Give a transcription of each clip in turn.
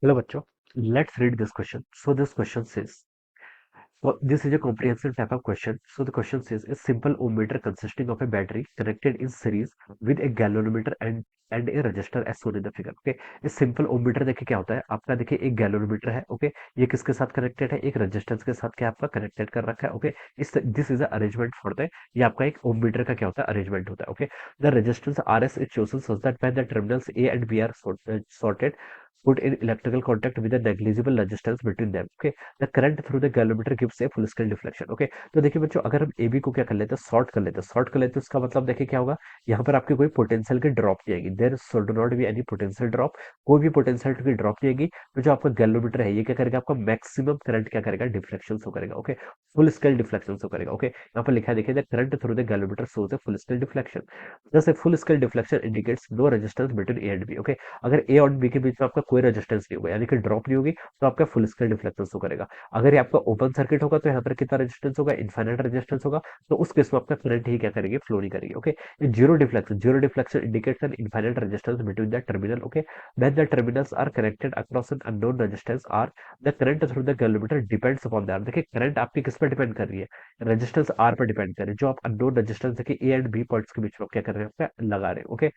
Hello, bachcho. Let's read this question. So this question says, this is a comprehensive type of question. So the question says, a simple ohmmeter consisting of a battery connected in series with a galvanometer and a resistor as shown in the figure. Okay, इस simple ohmmeter देखिए क्या होता है आपका, देखिए एक galvanometer है. Okay, ये किसके साथ कनेक्टेड है, एक रेजिस्टेंस के साथ क्या आपका कनेक्टेड कर रखा है. ओके, इस this is arrangement for the, ये आपका एक ओममीटर का क्या होता है अरेंजमेंट होता है. Okay, the resistance R S is chosen such that when the terminals A and B are sorted put in electrical contact with a negligible resistance between them. Okay, the current through the galvanometer gives a full scale deflection. Okay, तो देखिए बच्चों, अगर हम AB को क्या कर लेते हैं, शॉर्ट कर लेते हैं, उसका मतलब देखिए क्या होगा, यहाँ पर आपकी कोई पोटेंशियल की ड्रॉप नहीं आएगी. There should not be any potential drop, कोई भी पोटेंशियल की ड्रॉप नहीं आएगी. तो जो आपका गैल्वेनोमीटर है ये क्या करेगा, आपका मैक्सिमम करंट क्या करेगा, डिफ्लेक्शन शो करेगा. Okay, full scale deflection show करेगा. ओके, यहाँ पर लिखा है देखिए, the current through the galvanometer shows a full scale deflection. जैसे full scale deflection indicates no resistance between A and B. Okay, अगर ए और बी के बीच में आपका कोई रेजिस्टेंस नहीं होगा, यानी कि ड्रॉप नहीं होगी, तो आपका फुल स्केल डिफ्लेक्शन शो करेगा. अगर ये आपका ओपन सर्किट होगा तो यहाँ पर कितना रेजिस्टेंस होगा, इनफाइनाइट रेजिस्टेंस होगा. तो उस केस में आपका करंट ही क्या करेगी, फ्लो नहीं करेगी. Okay, zero deflection indicates an infinite resistance between the terminal. Okay, when the terminals are connected across an unknown resistance R, the current through the galvanometer depends upon that. देखिए current आपकी किस पर depend कर रही है, resistance R पर depend कर रही है. जो आप अननोन रेजिस्टेंस देखिए ए एंड बी पॉइंट्स के बीच में आप क्या कर रहे हैं, आप लगा रहे हैं. ओके,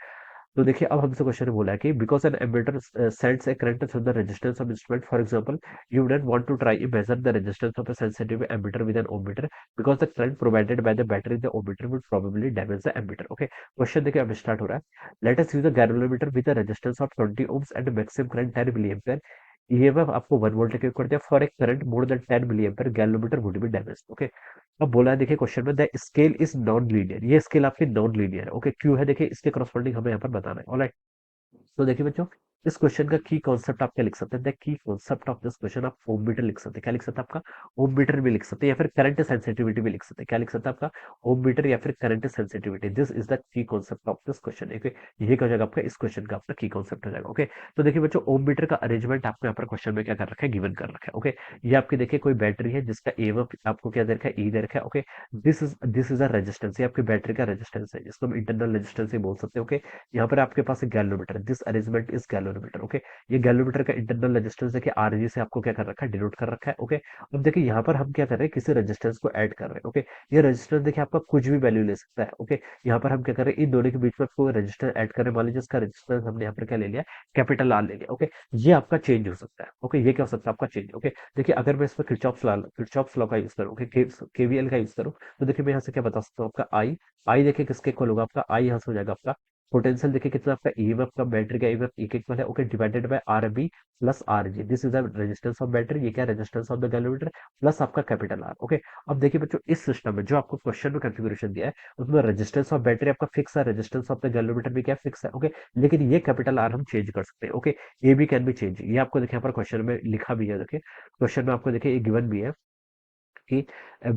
तो देखिए अब हमसे क्वेश्चन बोला है कि because an ammeter sends a current through the resistance of instrument, for example you wouldn't want to try measure the resistance of a sensitive ammeter with an ohmmeter because the current provided by the battery in the ohmmeter would probably damage the ammeter. Okay, question देखिए अब start हो रहा है. Let us use a galvanometer with a resistance of 20 ohms and maximum current 10 milliampere. EMF आपको 1 volt के कर दिया for a current more than 10 milliampere, galvanometer would be damage. Okay, अब बोला है देखिए क्वेश्चन में, the scale is non linear. ये स्केल आपकी नॉन लीनियर है. ओके, क्यों है देखिए, इसके करस्पॉन्डिंग हमें यहाँ पर बताना है. ऑलराइट, तो देखिए बच्चों, इस क्वेश्चन का की कॉन्सेप्ट आप क्या लिख सकते हैं, the key concept of this question आप ओम मीटर लिख सकते हैं. क्या लिख सकते हैं, आपका ओम मीटर भी लिख सकते हैं, या फिर करंट सेंसिटिविटी भी लिख सकते हैं. क्या लिख सकते हैं, आपका ओम मीटर या फिर current sensitivity. This is the key concept of this question. ये क्या हो जाएगा आपका, इस क्वेश्चन का आपका की कॉन्सेप्ट हो जाएगा. ओके, तो देखिए बच्चों, ओम मीटर का अरेंजमेंट आपको यहाँ पर क्वेश्चन में क्या कर रखा है, गिवन कर रखा है. ओके, ये आपकी देखिए कोई बैटरी है जिसका एम आपको क्या दे रखा है, ई दे रखा है. Okay, this is a resistance, ये आपकी बैटरी का रेजिस्टेंस है, जिसको हम इंटरनल रेजिस्टेंस ही बोल सकते हैं. ओके, यहाँ पर आपके पास एक galvanometer, this arrangement is galvanometer. Okay, ये गैल्वेनोमीटर का इंटरनल रेजिस्टेंस देखिए आरजी से आपको क्या कर रखा है, डिनोट कर रखा है. ओके, अब देखिए यहाँ पर हम क्या कर रहे हैं, किसी रेजिस्टेंस को ऐड कर रहे हैं. ओके, ये रेजिस्टेंस देखिए आपका कुछ भी वैल्यू ले सकता है. ओके, यहाँ पर हम क्या कर रहे हैं, इन दोनों के बीच में कोई रेजिस्टेंस ऐड कर रहे हैं. मान लीजिए इसका रेजिस्टेंस हमने यहाँ पर क्या ले लिया, कैपिटल आर ले लिया. ओके, ये आपका चेंज हो सकता है. ओके, ये क्या हो सकता है आपका चेंज. ओके, देखिए अगर मैं इस पर किरचॉफ्स लॉ का यूज करूँ, केवीएल का यूज करूँ, तो देखिए मैं यहाँ से क्या बता सकता हूँ, आपका आई आई देखिए किसके इक्वल होगा, आपका आई यहाँ से हो जाएगा आपका पोटेंशियल. देखिए कितना आपका ईएमएफ का बैटरी का ईएमएफ एक इक्वल है. Okay, divided by R B plus R G. This is the resistance of battery, ये क्या resistance of the galvanometer plus आपका कैपिटल आर. ओके, अब देखिए बच्चों, इस सिस्टम में जो आपको क्वेश्चन में कॉन्फ़िगरेशन दिया है उसमें रेजिस्टेंस ऑफ बैटरी आपका फिक्स है, रेजिस्टेंस ऑफ द गैल्वेनोमीटर भी क्या फिक्स है. ओके, लेकिन ये कैपिटल आर हम चेंज कर सकते हैं. Okay, A B can be change, ये आपको देखिए यहाँ पर क्वेश्चन में लिखा भी है. देखिए क्वेश्चन में आपको देखिए ये गिवन भी है कि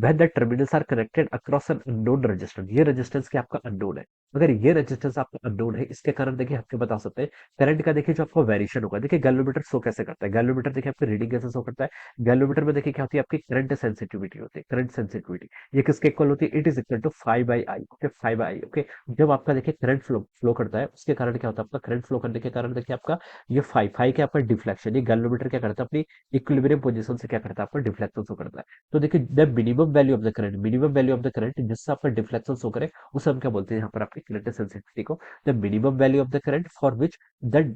when the terminals are connected across an unknown resistance, ये रेजिस्टेंस क्या आपका अननोन है. अगर ये रेजिस्टेंस आपका अननोन है, इसके कारण देखिए आपके बता सकते हैं करंट का देखिए जो आपको वेरिएशन होगा. देखिए गैल्वेनोमीटर शो कैसे करता है, गैल्वेनोमीटर देखिए आपकी रीडिंग कैसे शो करता है. गैल्वेनोमीटर में देखिए क्या होती है, आपकी करंट सेंसिटिविटी होती है, करंट सेंसिटिविटी ये किसके इक्वल होती है, it is equal to 5/I. Okay, 5/I. Okay, जब आपका देखिए करंट फ्लो करता है उसके कारण क्या होता है, आपका करंट फ्लो करने के कारण देखिए आपका ये 5 क्या आपका डिफ्लेक्शन, ये गैल्वेनोमीटर क्या करता है, अपनी इक्विलिब्रियम पोजीशन से क्या करता है, आपका डिफ्लेक्शन शो करता है. तो देखिए the minimum value of the current जिससे आपका डिफ्लेक्शन शो करे, उसे हम क्या बोलते हैं यहाँ पर आपकी करंट सेंसिटिविटी को, the minimum value of the current for which the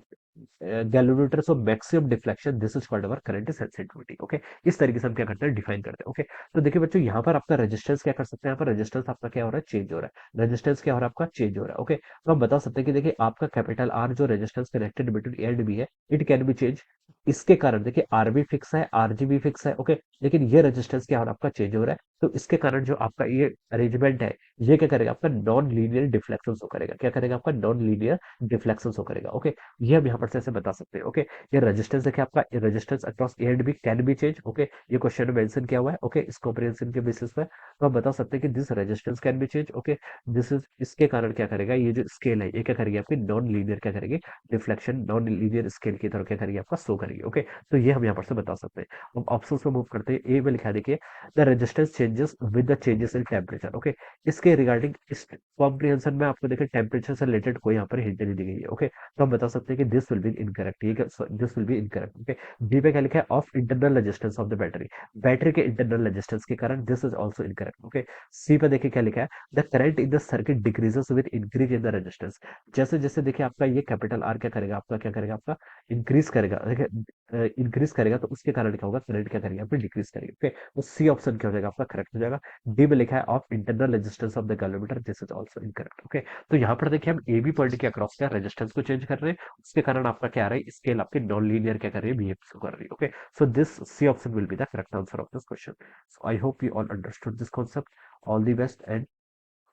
galvanometer of maximum deflection, this is called our current sensitivity. Okay, इस तरीके से हम क्या करते हैं, डिफाइन करते हैं. ओके, तो देखिए बच्चों, यहाँ पर आपका रेजिस्टेंस क्या कर सकते हैं, यहाँ पर रेजिस्टेंस आपका क्या हो रहा है, चेंज हो रहा है. रेजिस्टेंस क्या हो रहा है आपका, चेंज हो रहा है. ओके, तो हम बता सकते हैं कि देखिए आपका कैपिटल आर जो resistance connected between A and B है, इट कैन बी चेंज. इसके कारण देखिए आर भी फिक्स है, आर जी भी फिक्स है. ओके, लेकिन ये रेजिस्टेंस क्या हो रहा है, आपका चेंज हो रहा है. तो इसके कारण जो आपका ये अरेंजमेंट है, ये क्या करेगा, आपका नॉन लीनियर डिफ्लेक्शन शो करेगा. क्या करेगा, आपका नॉन लीनियर डिफ्लेक्शन शो करेगा. ओके, ये हम यहाँ पर से ऐसे बता सकते हैं. ओके, ये रेजिस्टेंस देखिए आपका resistance across A and B can be change. Okay, ये क्वेश्चन में मेंशन किया हुआ है. ओके, इस कॉम्प्रिहेंशन के बेसिस पर तो हम बता सकते हैं कि this resistance can be change. Okay, this is इसके कारण क्या करेगा, ये जो स्केल है ये क्या करेगी, आपकी नॉन लीनियर क्या करेगी, डिफ्लेक्शन नॉन लीनियर स्केल की तरह क्या करेगी, आपका शो करेगी. ओके, तो ये हम यहाँ पर से बता सकते हैं. अब ऑप्शंस में मूव करते हैं. ए में लिखा है देखिए, the resistance changes with the changes in temperature. Okay, इसके रिगार्डिंग इस कॉम्प्रिहेंशन में आपको देखिए टेम्परेचर से रिलेटेड कोई यहाँ पर हिंट नहीं दी गई है। ओके, तो हम बता सकते हैं कि दिस विल बी इनकरेक्ट, ठीक है, this will be incorrect. Okay, B पे क्या लिखा है, of internal resistance of the battery, battery के इंटरनल रेजिस्टेंस के कारण, this is also incorrect. Okay, C पे देखिए क्या लिखा है, the current in the circuit decreases with increase in the resistance. जैसे जैसे देखिए आपका ये कैपिटल आर क्या करेगा, आपका क्या करेगा, आपका इंक्रीज करेगा, देखिए इंक्रीज करेगा, तो उसके कारण क्या होगा, करंट क्या करेगा, आपकी डिक्रीज करेगी। ओके, तो सी ऑप्शन क्या हो जाएगा, आपका करेक्ट हो जाएगा। डी में लिखा है of internal resistance of the galvanometer, this is also incorrect. Okay, तो यहाँ पर देखिए हम ए बी पॉइंट के अक्रॉस क्या रेजिस्टेंस को चेंज कर रहे हैं, उसके कारण आपका क्या आ रहा है, स्केल आपकी नॉन लीनियर क्या कर रही है, बिहेव कर रही है। Okay, so this C option will be the correct answer of this question. So I hope you all understood this concept. All the best and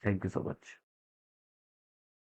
thank you so much.